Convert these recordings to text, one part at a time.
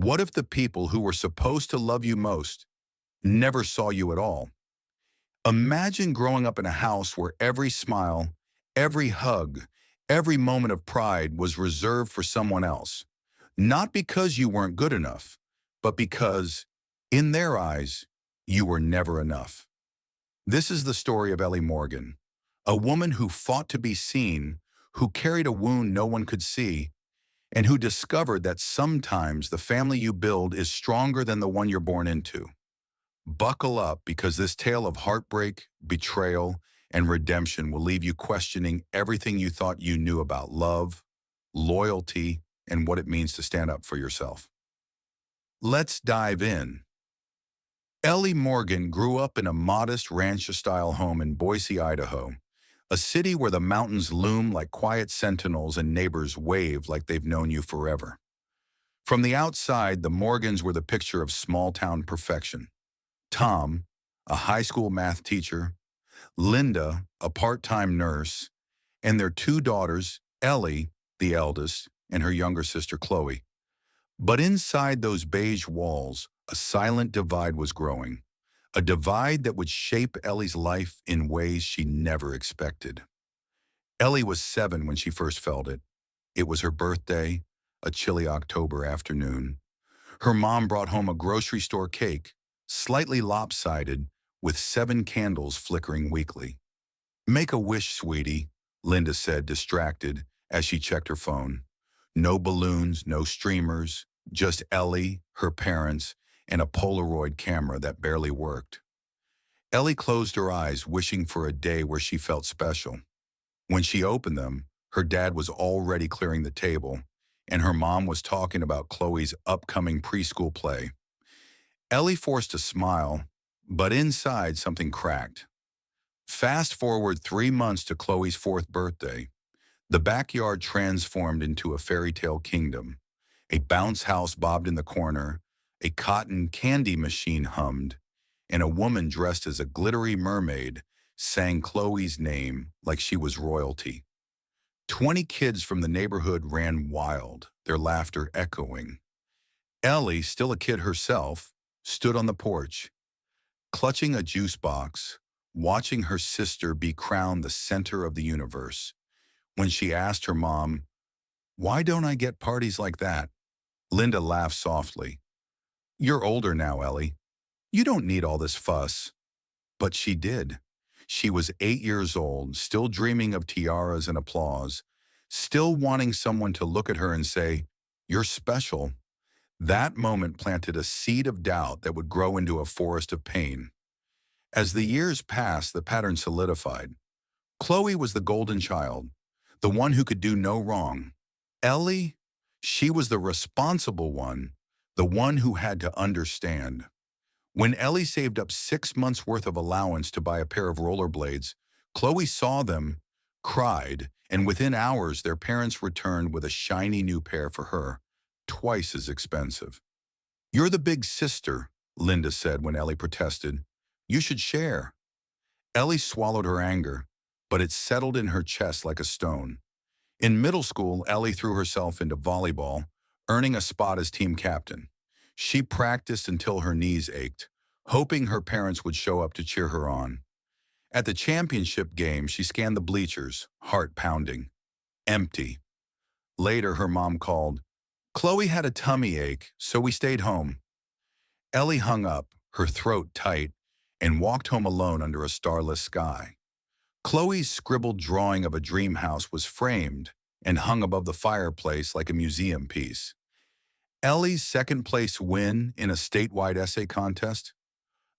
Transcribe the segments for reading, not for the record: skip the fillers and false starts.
What if the people who were supposed to love you most never saw you at all? Imagine growing up in a house where every smile, every hug, every moment of pride was reserved for someone else. Not because you weren't good enough, but because, in their eyes, you were never enough. This is the story of Ellie Morgan, a woman who fought to be seen, who carried a wound no one could see, and who discovered that sometimes the family you build is stronger than the one you're born into. Buckle up, because this tale of heartbreak, betrayal, and redemption will leave you questioning everything you thought you knew about love, loyalty, and what it means to stand up for yourself. Let's dive in. Ellie Morgan grew up in a modest rancher-style home in Boise, Idaho, a city where the mountains loom like quiet sentinels and neighbors wave like they've known you forever. From the outside, the Morgans were the picture of small-town perfection. Tom, a high school math teacher, Linda, a part-time nurse, and their two daughters, Ellie, the eldest, and her younger sister, Chloe. But inside those beige walls, a silent divide was growing, a divide that would shape Ellie's life in ways she never expected. Ellie was 7 when she first felt it. It was her birthday, a chilly October afternoon. Her mom brought home a grocery store cake, slightly lopsided, with 7 candles flickering weakly. "Make a wish, sweetie," Linda said, distracted, as she checked her phone. No balloons, no streamers, just Ellie, her parents, and a Polaroid camera that barely worked. Ellie closed her eyes, wishing for a day where she felt special. When she opened them, her dad was already clearing the table, and her mom was talking about Chloe's upcoming preschool play. Ellie forced a smile, but inside something cracked. Fast forward 3 months to Chloe's 4th birthday. The backyard transformed into a fairy tale kingdom. A bounce house bobbed in the corner, a cotton candy machine hummed, and a woman dressed as a glittery mermaid sang Chloe's name like she was royalty. 20 kids from the neighborhood ran wild, their laughter echoing. Ellie, still a kid herself, stood on the porch, clutching a juice box, watching her sister be crowned the center of the universe. When she asked her mom, "Why don't I get parties like that?" Linda laughed softly. "You're older now, Ellie. You don't need all this fuss." But she did. She was 8 years old, still dreaming of tiaras and applause, still wanting someone to look at her and say, "You're special." That moment planted a seed of doubt that would grow into a forest of pain. As the years passed, the pattern solidified. Chloe was the golden child, the one who could do no wrong. Ellie, she was the responsible one, the one who had to understand. When Ellie saved up 6 months' worth of allowance to buy a pair of rollerblades, Chloe saw them, cried, and within hours their parents returned with a shiny new pair for her, twice as expensive. "You're the big sister," Linda said when Ellie protested. "You should share." Ellie swallowed her anger, but it settled in her chest like a stone. In middle school, Ellie threw herself into volleyball, earning a spot as team captain. She practiced until her knees ached, hoping her parents would show up to cheer her on. At the championship game, she scanned the bleachers, heart pounding. Empty. Later, her mom called. "Chloe had a tummy ache, so we stayed home." Ellie hung up, her throat tight, and walked home alone under a starless sky. Chloe's scribbled drawing of a dream house was framed and hung above the fireplace like a museum piece. Ellie's second-place win in a statewide essay contest,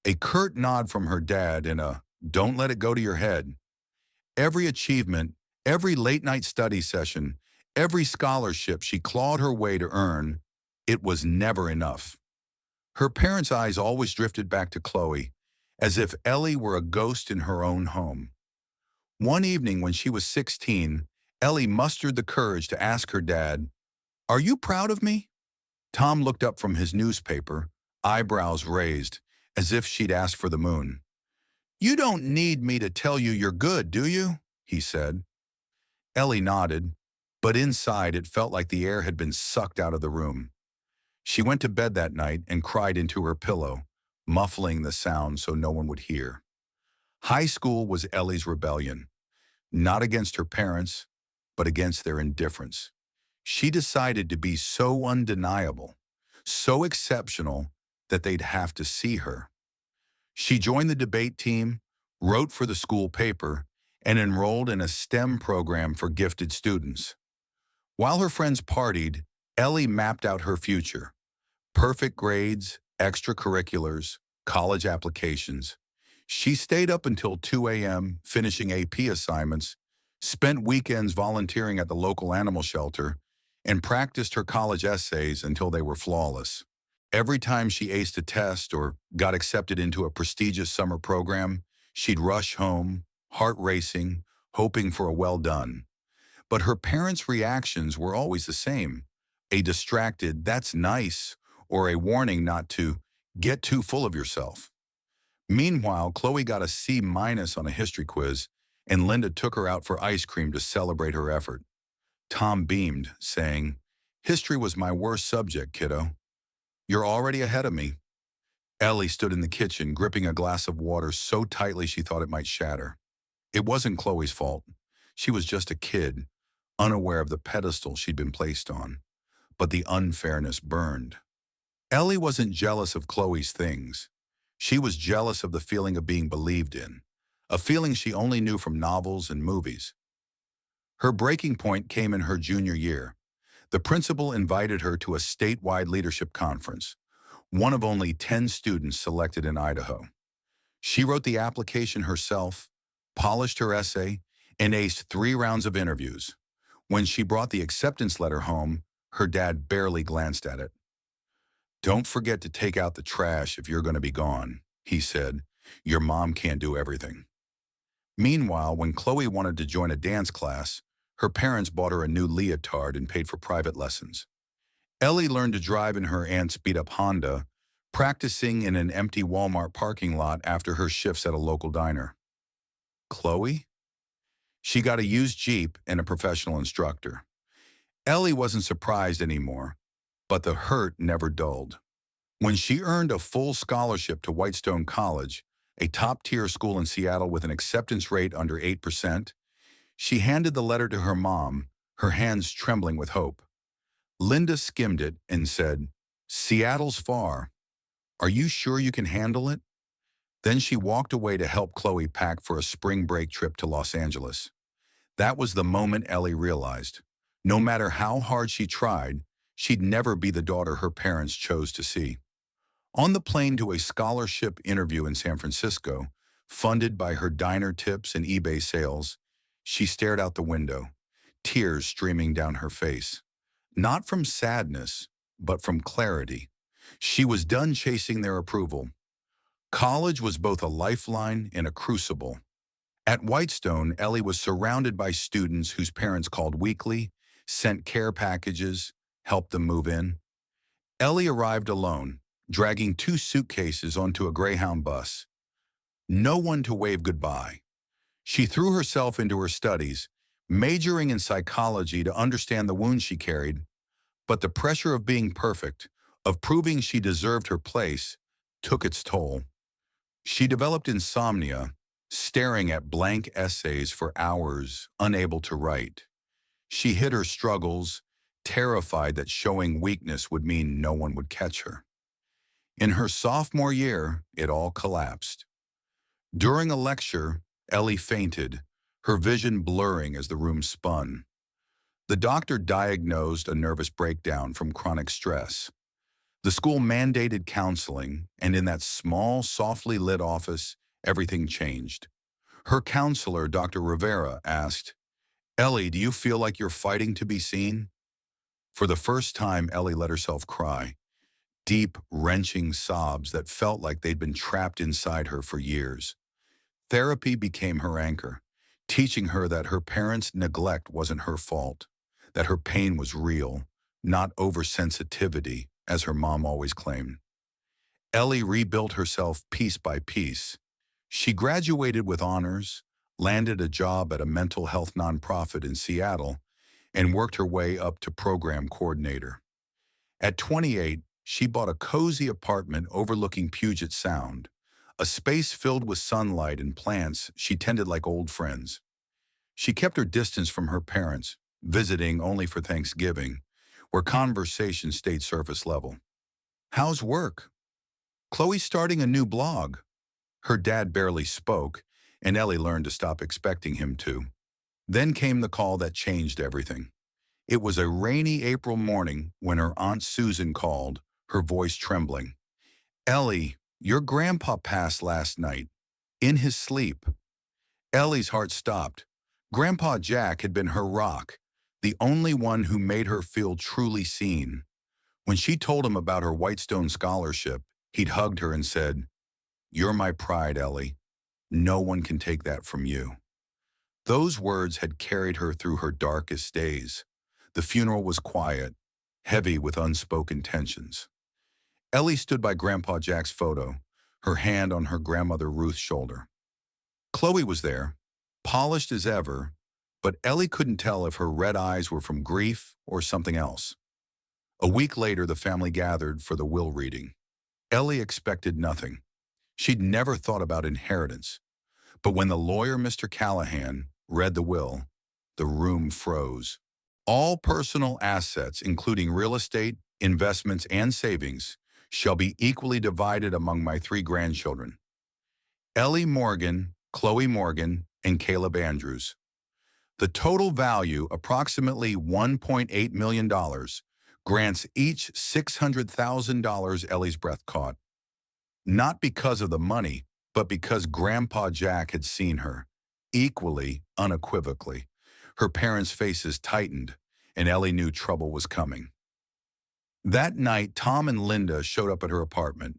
a curt nod from her dad and a "don't let it go to your head." Every achievement, every late-night study session, every scholarship she clawed her way to earn, it was never enough. Her parents' eyes always drifted back to Chloe, as if Ellie were a ghost in her own home. One evening when she was 16, Ellie mustered the courage to ask her dad, "Are you proud of me?" Tom looked up from his newspaper, eyebrows raised, as if she'd asked for the moon. "You don't need me to tell you you're good, do you?" he said. Ellie nodded, but inside it felt like the air had been sucked out of the room. She went to bed that night and cried into her pillow, muffling the sound so no one would hear. High school was Ellie's rebellion, not against her parents, but against their indifference. She decided to be so undeniable, so exceptional that they'd have to see her. She joined the debate team, wrote for the school paper, and enrolled in a STEM program for gifted students. While her friends partied, Ellie mapped out her future. Perfect grades, extracurriculars, college applications. She stayed up until 2 a.m., finishing AP assignments, spent weekends volunteering at the local animal shelter, and practiced her college essays until they were flawless. Every time she aced a test or got accepted into a prestigious summer program, she'd rush home, heart racing, hoping for a well done. But her parents' reactions were always the same: a distracted, "that's nice," or a warning not to get too full of yourself. Meanwhile, Chloe got a C- on a history quiz, and Linda took her out for ice cream to celebrate her effort. Tom beamed, saying, "History was my worst subject, kiddo. You're already ahead of me." Ellie stood in the kitchen, gripping a glass of water so tightly she thought it might shatter. It wasn't Chloe's fault. She was just a kid, unaware of the pedestal she'd been placed on. But the unfairness burned. Ellie wasn't jealous of Chloe's things. She was jealous of the feeling of being believed in, a feeling she only knew from novels and movies. Her breaking point came in her junior year. The principal invited her to a statewide leadership conference, one of only 10 students selected in Idaho. She wrote the application herself, polished her essay, and aced 3 rounds of interviews. When she brought the acceptance letter home, her dad barely glanced at it. "Don't forget to take out the trash if you're going to be gone," he said. "Your mom can't do everything." Meanwhile, when Chloe wanted to join a dance class, her parents bought her a new leotard and paid for private lessons. Ellie learned to drive in her aunt's beat-up Honda, practicing in an empty Walmart parking lot after her shifts at a local diner. Chloe? She got a used Jeep and a professional instructor. Ellie wasn't surprised anymore, but the hurt never dulled. When she earned a full scholarship to Whitestone College, a top-tier school in Seattle with an acceptance rate under 8%, she handed the letter to her mom, her hands trembling with hope. Linda skimmed it and said, "Seattle's far. Are you sure you can handle it?" Then she walked away to help Chloe pack for a spring break trip to Los Angeles. That was the moment Ellie realized, no matter how hard she tried, she'd never be the daughter her parents chose to see. On the plane to a scholarship interview in San Francisco, funded by her diner tips and eBay sales, she stared out the window, tears streaming down her face. Not from sadness, but from clarity. She was done chasing their approval. College was both a lifeline and a crucible. At Whitestone, Ellie was surrounded by students whose parents called weekly, sent care packages, helped them move in. Ellie arrived alone, dragging 2 suitcases onto a Greyhound bus. No one to wave goodbye. She threw herself into her studies, majoring in psychology to understand the wounds she carried, but the pressure of being perfect, of proving she deserved her place, took its toll. She developed insomnia, staring at blank essays for hours, unable to write. She hid her struggles, terrified that showing weakness would mean no one would catch her. In her sophomore year, it all collapsed. During a lecture, Ellie fainted, her vision blurring as the room spun. The doctor diagnosed a nervous breakdown from chronic stress. The school mandated counseling, and in that small, softly lit office, everything changed. Her counselor, Dr. Rivera, asked, "Ellie, do you feel like you're fighting to be seen?" For the first time, Ellie let herself cry, deep, wrenching sobs that felt like they'd been trapped inside her for years. Therapy became her anchor, teaching her that her parents' neglect wasn't her fault, that her pain was real, not oversensitivity, as her mom always claimed. Ellie rebuilt herself piece by piece. She graduated with honors, landed a job at a mental health nonprofit in Seattle, and worked her way up to program coordinator. At 28, She bought a cozy apartment overlooking Puget Sound, a space filled with sunlight and plants she tended like old friends. She kept her distance from her parents, visiting only for Thanksgiving, where conversation stayed surface level. How's work? Chloe's starting a new blog. Her dad barely spoke, and Ellie learned to stop expecting him to. Then came the call that changed everything. It was a rainy April morning when her Aunt Susan called, her voice trembling. Ellie, your grandpa passed last night, in his sleep. Ellie's heart stopped. Grandpa Jack had been her rock, the only one who made her feel truly seen. When she told him about her Whitestone scholarship, he'd hugged her and said, "You're my pride, Ellie. No one can take that from you." Those words had carried her through her darkest days. The funeral was quiet, heavy with unspoken tensions. Ellie stood by Grandpa Jack's photo, her hand on her grandmother Ruth's shoulder. Chloe was there, polished as ever, but Ellie couldn't tell if her red eyes were from grief or something else. A week later, the family gathered for the will reading. Ellie expected nothing. She'd never thought about inheritance. But when the lawyer, Mr. Callahan, read the will, the room froze. All personal assets, including real estate, investments, and savings, shall be equally divided among my 3 grandchildren, Ellie Morgan, Chloe Morgan, and Caleb Andrews. The total value, approximately $1.8 million, grants each $600,000. Ellie's breath caught. Not because of the money, but because Grandpa Jack had seen her, equally, unequivocally. Her parents' faces tightened, and Ellie knew trouble was coming. That night, Tom and Linda showed up at her apartment.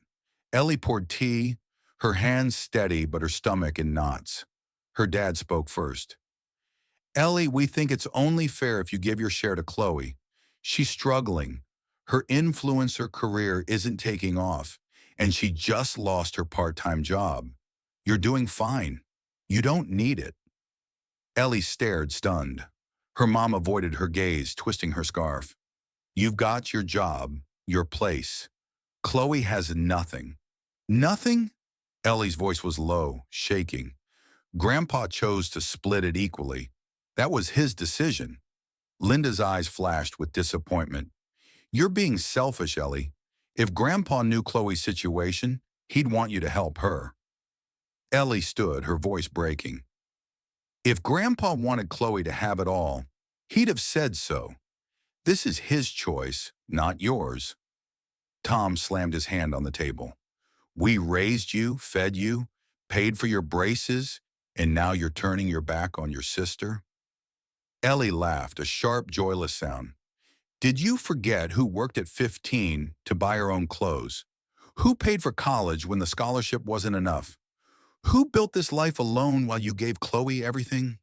Ellie poured tea, her hands steady but her stomach in knots. Her dad spoke first. "Ellie, we think it's only fair if you give your share to Chloe. She's struggling. Her influencer career isn't taking off, and she just lost her part-time job. You're doing fine. You don't need it." Ellie stared, stunned. Her mom avoided her gaze, twisting her scarf. "You've got your job, your place. Chloe has nothing." "Nothing?" Ellie's voice was low, shaking. "Grandpa chose to split it equally. That was his decision." Linda's eyes flashed with disappointment. "You're being selfish, Ellie. If Grandpa knew Chloe's situation, he'd want you to help her." Ellie stood, her voice breaking. "If Grandpa wanted Chloe to have it all, he'd have said so. This is his choice, not yours." Tom slammed his hand on the table. "We raised you, fed you, paid for your braces, and now you're turning your back on your sister?" Ellie laughed, a sharp, joyless sound. "Did you forget who worked at 15 to buy her own clothes? Who paid for college when the scholarship wasn't enough? Who built this life alone while you gave Chloe everything?"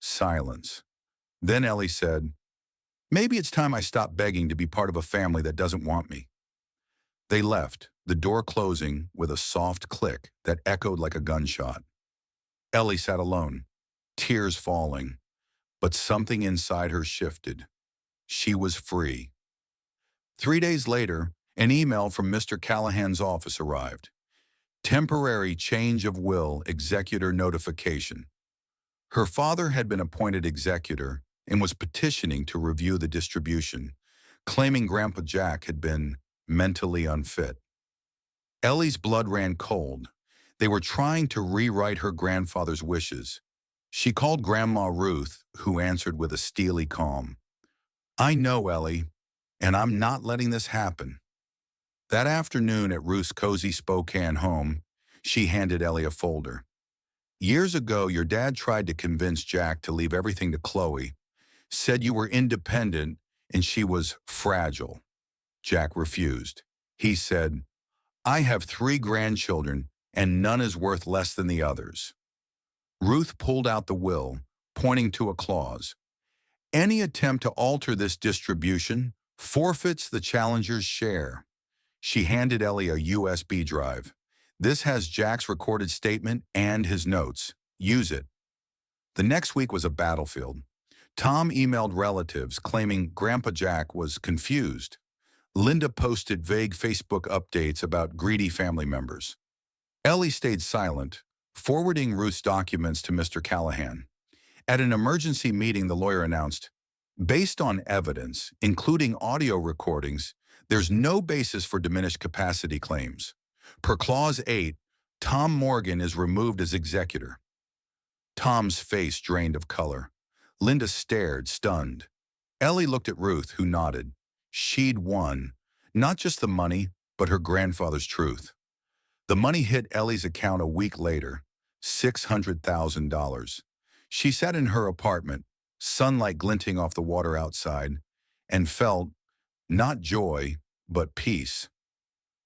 Silence. Then Ellie said, "Maybe it's time I stop begging to be part of a family that doesn't want me." They left, the door closing with a soft click that echoed like a gunshot. Ellie sat alone, tears falling, but something inside her shifted. She was free. 3 days later, an email from Mr. Callahan's office arrived. Temporary change of will, executor notification. Her father had been appointed executor and was petitioning to review the distribution, claiming Grandpa Jack had been mentally unfit. Ellie's blood ran cold. They were trying to rewrite her grandfather's wishes. She called Grandma Ruth, who answered with a steely calm. "I know, Ellie, and I'm not letting this happen." That afternoon at Ruth's cozy Spokane home, she handed Ellie a folder. "Years ago, your dad tried to convince Jack to leave everything to Chloe, said you were independent and she was fragile. Jack refused. He said, 'I have 3 grandchildren and none is worth less than the others.'" Ruth pulled out the will, pointing to a clause. "Any attempt to alter this distribution forfeits the challenger's share." She handed Ellie a USB drive. "This has Jack's recorded statement and his notes. Use it." The next week was a battlefield. Tom emailed relatives claiming Grandpa Jack was confused. Linda posted vague Facebook updates about greedy family members. Ellie stayed silent, forwarding Ruth's documents to Mr. Callahan. At an emergency meeting, the lawyer announced, based on evidence, including audio recordings, there's no basis for diminished capacity claims. Per Clause 8, Tom Morgan is removed as executor. Tom's face drained of color. Linda stared, stunned. Ellie looked at Ruth, who nodded. She'd won, not just the money, but her grandfather's truth. The money hit Ellie's account a week later, $600,000. She sat in her apartment, sunlight glinting off the water outside, and felt, not joy, but peace.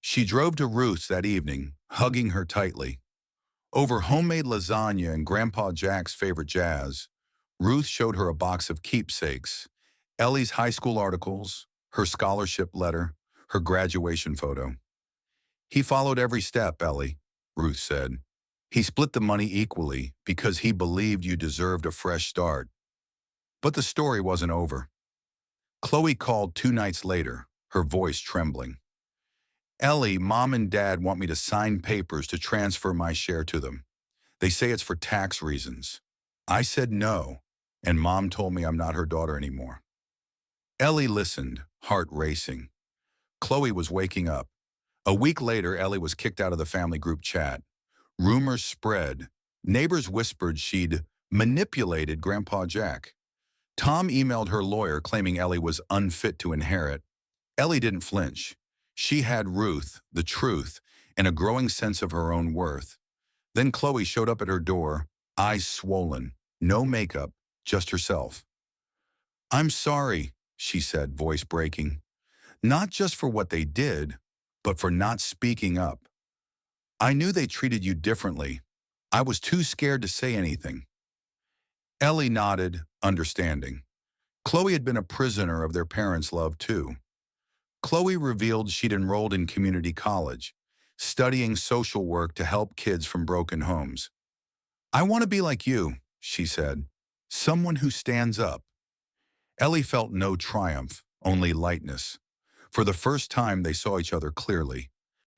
She drove to Ruth's that evening, hugging her tightly. Over homemade lasagna and Grandpa Jack's favorite jazz, Ruth showed her a box of keepsakes, Ellie's high school articles, her scholarship letter, her graduation photo. He followed every step, Ellie, Ruth said. He split the money equally because he believed you deserved a fresh start. But the story wasn't over. Chloe called 2 nights later, her voice trembling. Ellie, Mom and Dad want me to sign papers to transfer my share to them. They say it's for tax reasons. I said no, and Mom told me I'm not her daughter anymore. Ellie listened, heart racing. Chloe was waking up. A week later, Ellie was kicked out of the family group chat. Rumors spread. Neighbors whispered she'd manipulated Grandpa Jack. Tom emailed her lawyer claiming Ellie was unfit to inherit. Ellie didn't flinch. She had Ruth, the truth, and a growing sense of her own worth. Then Chloe showed up at her door, eyes swollen, no makeup, just herself. I'm sorry, she said, voice breaking. Not just for what they did, but for not speaking up. I knew they treated you differently. I was too scared to say anything. Ellie nodded, understanding. Chloe had been a prisoner of their parents' love too. Chloe revealed she'd enrolled in community college, studying social work to help kids from broken homes. I want to be like you, she said, someone who stands up. Ellie felt no triumph, only lightness. For the first time, they saw each other clearly.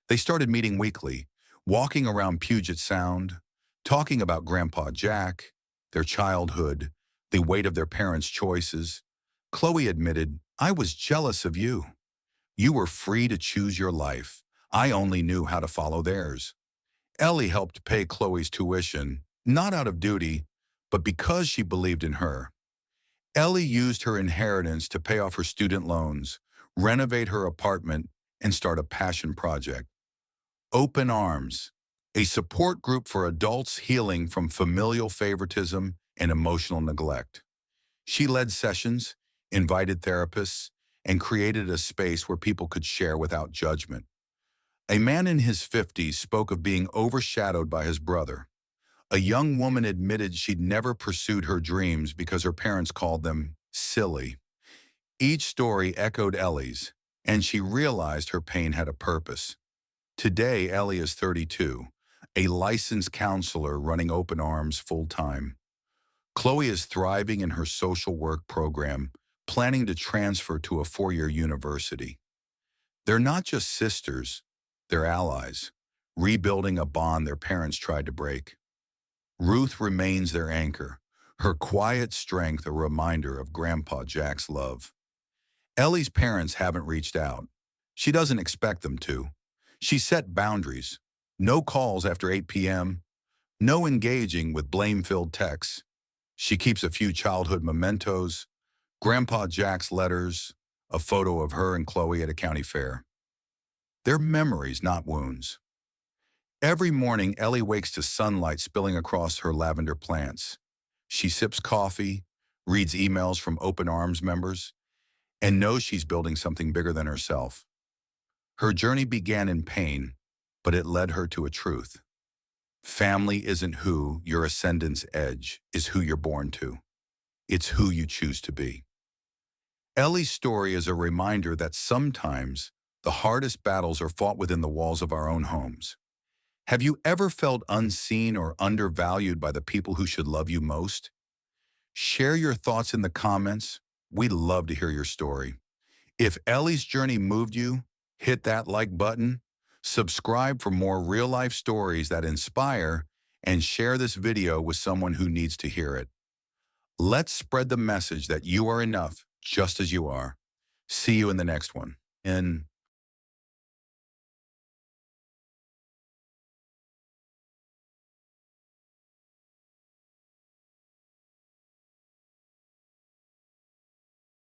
They started meeting weekly, walking around Puget Sound, talking about Grandpa Jack, their childhood, the weight of their parents' choices. Chloe admitted, I was jealous of you. You were free to choose your life. I only knew how to follow theirs. Ellie helped pay Chloe's tuition, not out of duty, but because she believed in her. Ellie used her inheritance to pay off her student loans, renovate her apartment, and start a passion project. Open Arms, a support group for adults healing from familial favoritism and emotional neglect. She led sessions, invited therapists, and created a space where people could share without judgment. A man in his 50s spoke of being overshadowed by his brother. A young woman admitted she'd never pursued her dreams because her parents called them silly. Each story echoed Ellie's, and she realized her pain had a purpose. Today, Ellie is 32, a licensed counselor running Open Arms full-time. Chloe is thriving in her social work program, planning to transfer to a 4-year university. They're not just sisters, they're allies, rebuilding a bond their parents tried to break. Ruth remains their anchor, her quiet strength a reminder of Grandpa Jack's love. Ellie's parents haven't reached out. She doesn't expect them to. She set boundaries. No calls after 8 p.m., no engaging with blame-filled texts. She keeps a few childhood mementos, Grandpa Jack's letters, a photo of her and Chloe at a county fair. They're memories, not wounds. Every morning, Ellie wakes to sunlight spilling across her lavender plants. She sips coffee, reads emails from Open Arms members, and knows she's building something bigger than herself. Her journey began in pain, but it led her to a truth. Family isn't who your ascendant's edge is who you're born to. It's who you choose to be. Ellie's story is a reminder that sometimes the hardest battles are fought within the walls of our own homes. Have you ever felt unseen or undervalued by the people who should love you most? Share your thoughts in the comments. We'd love to hear your story. If Ellie's journey moved you, hit that like button, subscribe for more real-life stories that inspire, and share this video with someone who needs to hear it. Let's spread the message that you are enough just as you are. See you in the next one. And